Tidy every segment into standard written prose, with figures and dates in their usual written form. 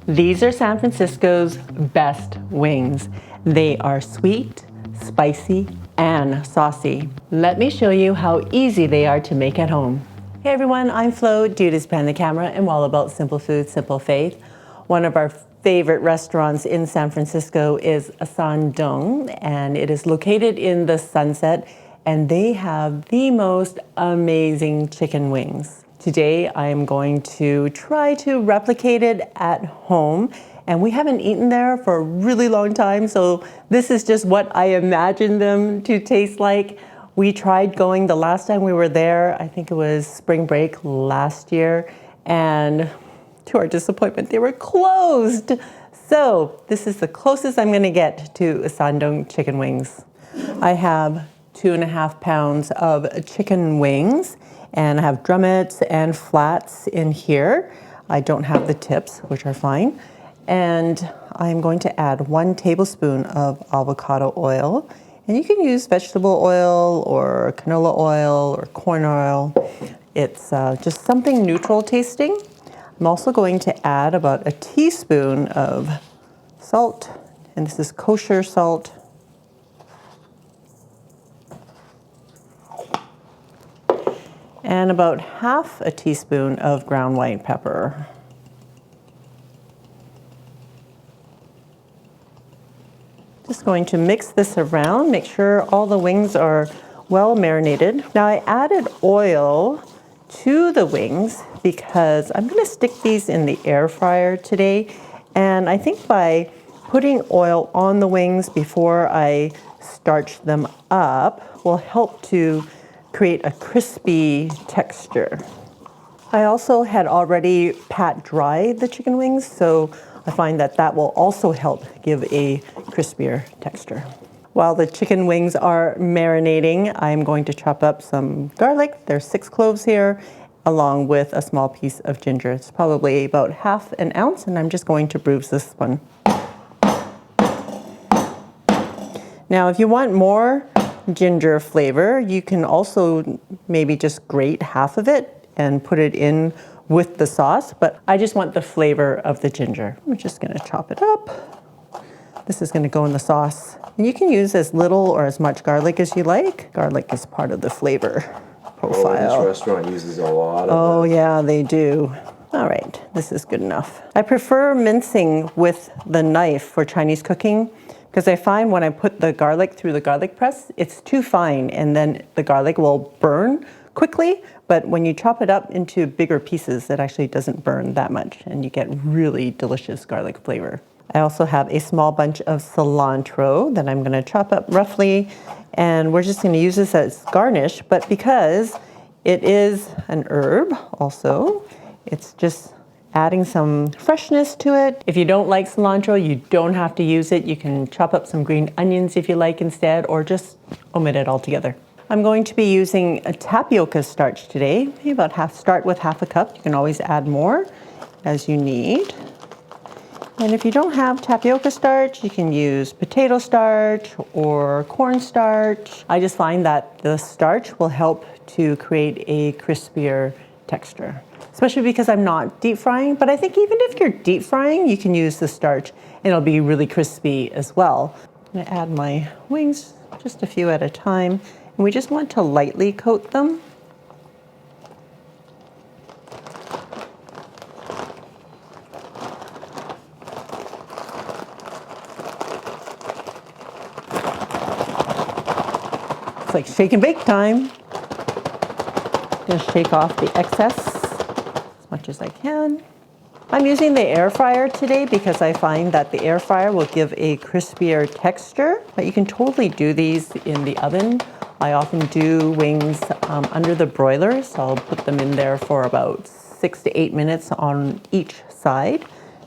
These are San Francisco's best wings. They are sweet, spicy, and saucy. Let me show you how easy they are to make at home. Hey everyone, I'm Flo, Duda's Behind the Camera, and we're all about simple food, simple faith. One of our favorite restaurants in San Francisco is San Tung, and it is located in the Sunset, and they have the most amazing chicken wings. Today I am going to try to replicate it at home, and we haven't eaten there for a really long time, so this is just what I imagine them to taste like. We tried going the last time we were there, I think it was spring break last year, and to our disappointment, they were closed. So this is the closest I'm gonna get to San Tung chicken wings. I have 2.5 pounds of chicken wings, and I have drumettes and flats in here. I don't have the tips, which are fine. And I'm going to add 1 tablespoon of avocado oil. And you can use vegetable oil or canola oil or corn oil. It's just something neutral tasting. I'm also going to add about a teaspoon of salt, and this is kosher salt. And about 1/2 teaspoon of ground white pepper. Just going to mix this around, make sure all the wings are well marinated. Now I added oil to the wings because I'm gonna stick these in the air fryer today. And I think by putting oil on the wings before I starch them up will help to create a crispy texture. I also had already pat dried the chicken wings, so I find that that will also help give a crispier texture. While the chicken wings are marinating, I'm going to chop up some garlic. There's 6 cloves here, along with a small piece of ginger. It's probably about 1/2 ounce, and I'm just going to bruise this one. Now, if you want more ginger flavor, you can also maybe just grate 1/2 of it and put it in with the sauce, but I just want the flavor of the ginger. I'm just gonna chop it up. This is gonna go in the sauce. And you can use as little or as much garlic as you like. Garlic is part of the flavor profile. Oh, this restaurant uses a lot of Oh yeah, they do. All right, this is good enough. I prefer mincing with the knife for Chinese cooking because I find when I put the garlic through the garlic press, it's too fine and then the garlic will burn quickly, but when you chop it up into bigger pieces, it actually doesn't burn that much and you get really delicious garlic flavor. I also have a small bunch of cilantro that I'm gonna chop up roughly, and we're just gonna use this as garnish, but because it is an herb also, it's just adding some freshness to it. If you don't like cilantro, you don't have to use it. You can chop up some green onions if you like instead, or just omit it altogether. I'm going to be using a tapioca starch today. Maybe about start with 1/2 cup. You can always add more as you need. And if you don't have tapioca starch, you can use potato starch or corn starch. I just find that the starch will help to create a crispier texture, especially because I'm not deep frying. But I think even if you're deep frying, you can use the starch and it'll be really crispy as well. I'm gonna add my wings, just a few at a time. And we just want to lightly coat them. It's like shake and bake time. Just shake off the excess as much as I can. I'm using the air fryer today because I find that the air fryer will give a crispier texture, but you can totally do these in the oven. I often do wings under the broiler, so I'll put them in there for about 6 to 8 minutes on each side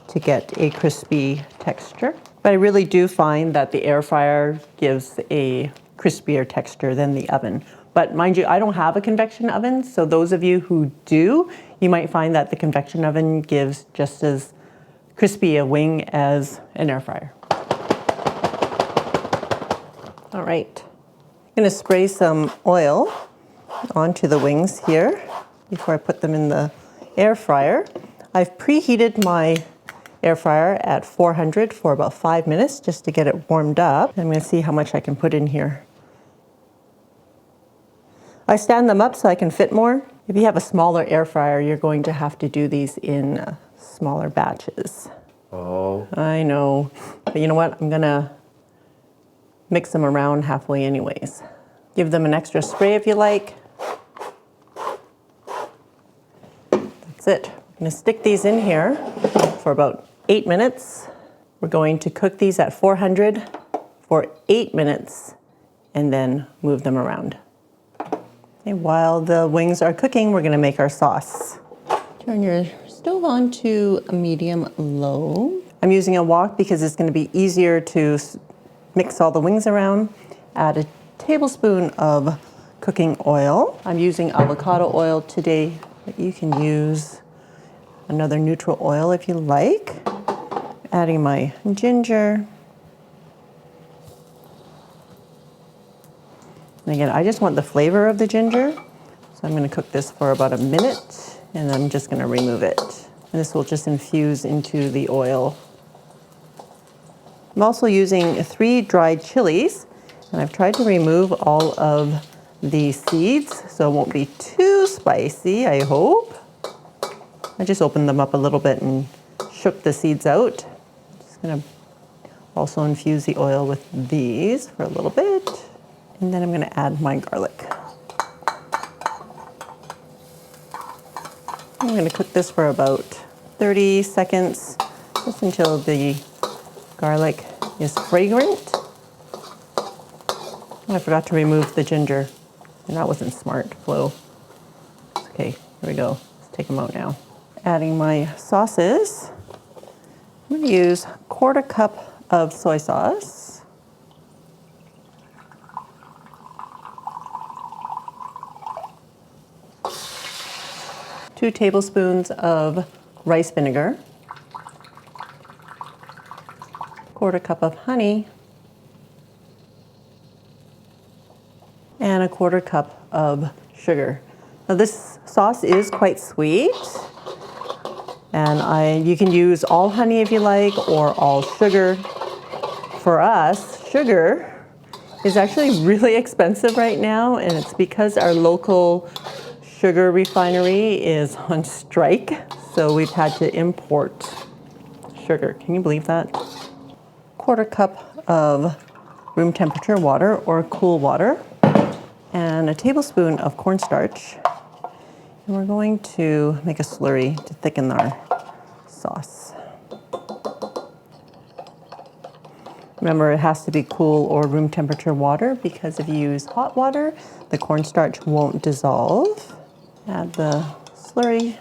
to get a crispy texture. But I really do find that the air fryer gives a crispier texture than the oven. But mind you, I don't have a convection oven, so those of you who do, you might find that the convection oven gives just as crispy a wing as an air fryer. All right. I'm going to spray some oil onto the wings here before I put them in the air fryer. I've preheated my air fryer at 400 for about 5 minutes just to get it warmed up. I'm going to see how much I can put in here. I stand them up so I can fit more. If you have a smaller air fryer, you're going to have to do these in smaller batches. Oh. I know, but you know what? I'm gonna mix them around halfway anyways. Give them an extra spray if you like. That's it. I'm gonna stick these in here for about 8 minutes. We're going to cook these at 400 for 8 minutes and then move them around. Okay, while the wings are cooking, we're gonna make our sauce. Turn your stove on to a medium-low. I'm using a wok because it's gonna be easier to mix all the wings around. Add a tablespoon of cooking oil. I'm using avocado oil today, but you can use another neutral oil if you like. Adding my ginger. And again, I just want the flavor of the ginger. So I'm gonna cook this for about a minute and I'm just gonna remove it. And this will just infuse into the oil. I'm also using 3 dried chilies and I've tried to remove all of the seeds so it won't be too spicy, I hope. I just opened them up a little bit and shook the seeds out. Just gonna also infuse the oil with these for a little bit. And then I'm gonna add my garlic. I'm gonna cook this for about 30 seconds, just until the garlic is fragrant. Oh, I forgot to remove the ginger, and that wasn't smart, Flo. Okay, here we go. Let's take them out now. Adding my sauces. I'm gonna use 1/4 cup of soy sauce. 2 tablespoons of rice vinegar, 1/4 cup of honey, and 1/4 cup of sugar. Now this sauce is quite sweet, and you can use all honey if you like, or all sugar. For us, sugar is actually really expensive right now, and it's because our local sugar refinery is on strike, so we've had to import sugar. Can you believe that? 1/4 cup of room temperature water or cool water, and a tablespoon of cornstarch. And we're going to make a slurry to thicken our sauce. Remember, it has to be cool or room temperature water because if you use hot water, the cornstarch won't dissolve. Add the slurry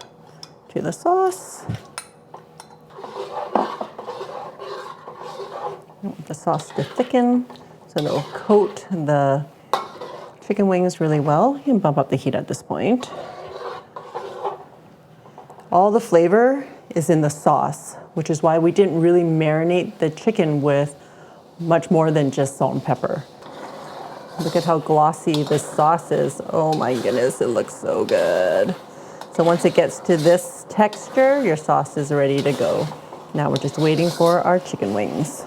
to the sauce. I want the sauce to thicken so it'll coat the chicken wings really well. You can bump up the heat at this point. All the flavor is in the sauce, which is why we didn't really marinate the chicken with much more than just salt and pepper. Look at how glossy this sauce is. Oh my goodness, it looks so good. So once it gets to this texture, your sauce is ready to go. Now we're just waiting for our chicken wings.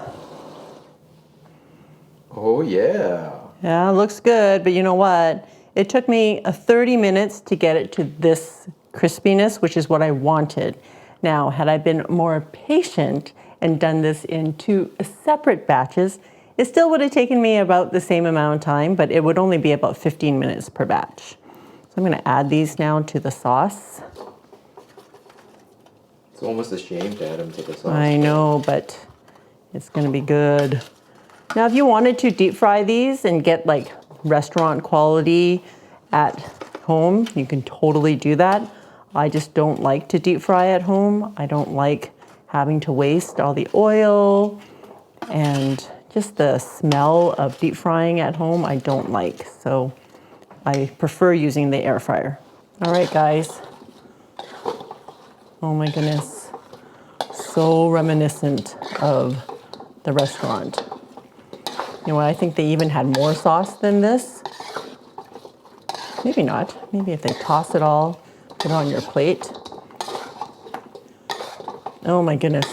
Oh yeah. Yeah, it looks good, but you know what? It took me 30 minutes to get it to this crispiness, which is what I wanted. Now, had I been more patient and done this in 2 separate batches, it still would have taken me about the same amount of time, but it would only be about 15 minutes per batch. So I'm gonna add these now to the sauce. It's almost a shame to add them to the sauce. I know, but it's gonna be good. Now, if you wanted to deep fry these and get like restaurant quality at home, you can totally do that. I just don't like to deep fry at home. I don't like having to waste all the oil and just the smell of deep frying at home, I don't like. So I prefer using the air fryer. All right, guys. Oh my goodness. So reminiscent of the restaurant. You know what, I think they even had more sauce than this. Maybe not. Maybe if they toss it all, put it on your plate. Oh my goodness.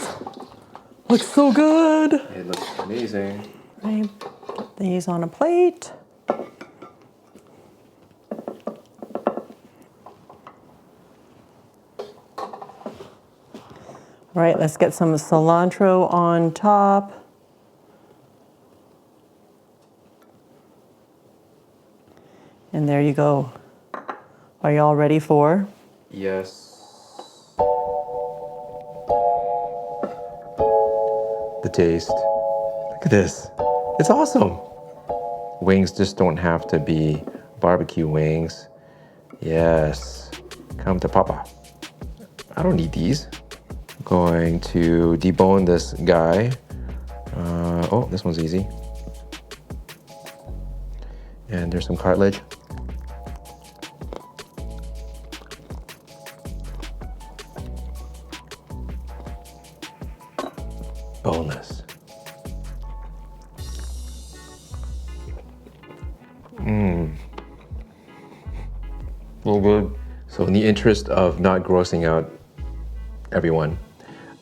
Looks so good. It looks amazing. Right, put these on a plate. All right, let's get some cilantro on top. And there you go. Are you all ready for? Yes. The taste. Look at this. It's awesome. Wings just don't have to be barbecue wings. Yes. Come to Papa. I don't need these. Going to debone this guy. Oh, this one's easy. And there's some cartilage. Boneless. So good. So in the interest of not grossing out everyone,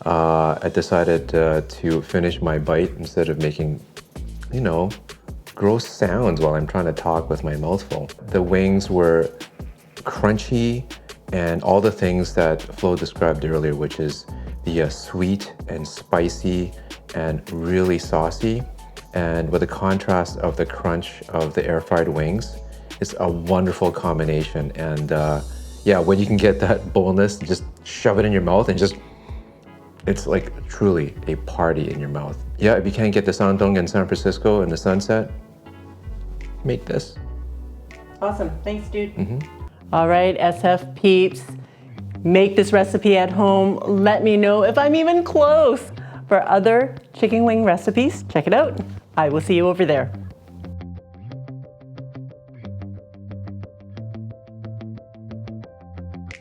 I decided to finish my bite instead of making, gross sounds while I'm trying to talk with my mouth full. The wings were crunchy and all the things that Flo described earlier, which is the sweet and spicy and really saucy. And with the contrast of the crunch of the air-fried wings, it's a wonderful combination. And yeah, when you can get that boneless, just shove it in your mouth and just, it's like truly a party in your mouth. Yeah, if you can't get the San Tung in San Francisco in the sunset, make this. Awesome, thanks dude. All right, SF peeps, make this recipe at home. Let me know if I'm even close. For other chicken wing recipes, check it out. I will see you over there.